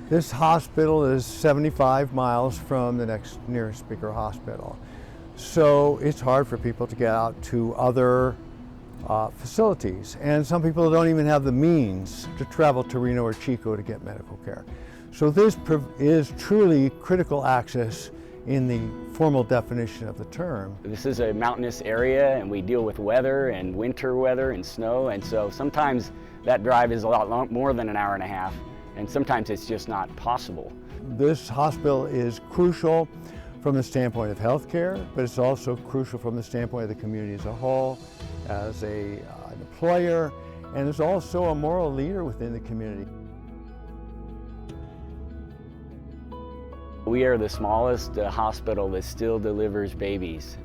This hospital is 75 miles from the next nearest bigger hospital. So it's hard for people to get out to other facilities. And some people don't even have the means to travel to Reno or Chico to get medical care. So this is truly critical access in the formal definition of the term. This is a mountainous area and we deal with weather and winter weather and snow, and so sometimes that drive is a lot more than an hour and a half, and sometimes it's just not possible. This hospital is crucial from the standpoint of healthcare, but it's also crucial from the standpoint of the community as a whole, as an employer, and is also a moral leader within the community. We are the smallest hospital that still delivers babies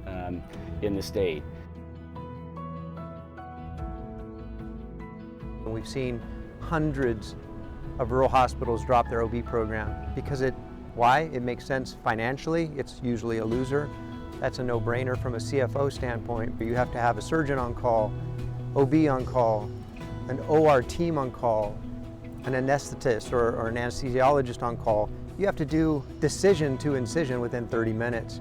in the state. We've seen hundreds of rural hospitals drop their OB program because why? It makes sense financially. It's usually a loser. That's a no-brainer from a CFO standpoint, but you have to have a surgeon on call, OB on call, an OR team on call, an anesthetist or an anesthesiologist on call. You have to do decision to incision within 30 minutes.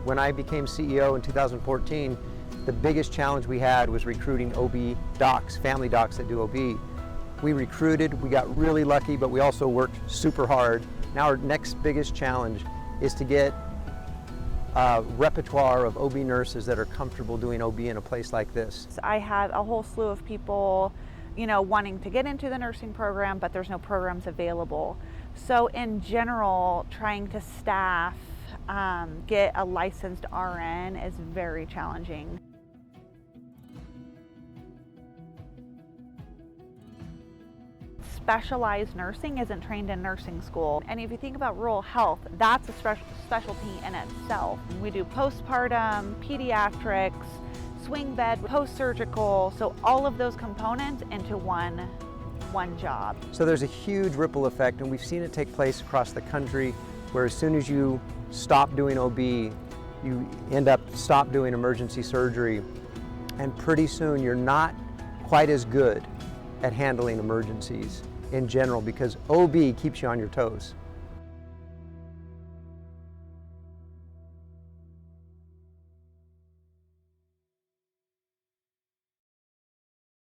When I became CEO in 2014, the biggest challenge we had was recruiting OB docs, family docs that do OB. We recruited, we got really lucky, but we also worked super hard. Now our next biggest challenge is to get a repertoire of OB nurses that are comfortable doing OB in a place like this. I had a whole slew of people, wanting to get into the nursing program, but there's no programs available. So in general, trying to staff, get a licensed RN is very challenging. Specialized nursing isn't trained in nursing school. And if you think about rural health, that's a specialty in itself. We do postpartum, pediatrics, swing bed, post-surgical, so all of those components into one job. So there's a huge ripple effect, and we've seen it take place across the country, where as soon as you stop doing OB, you end up stop doing emergency surgery, and pretty soon you're not quite as good at handling emergencies in general, because OB keeps you on your toes.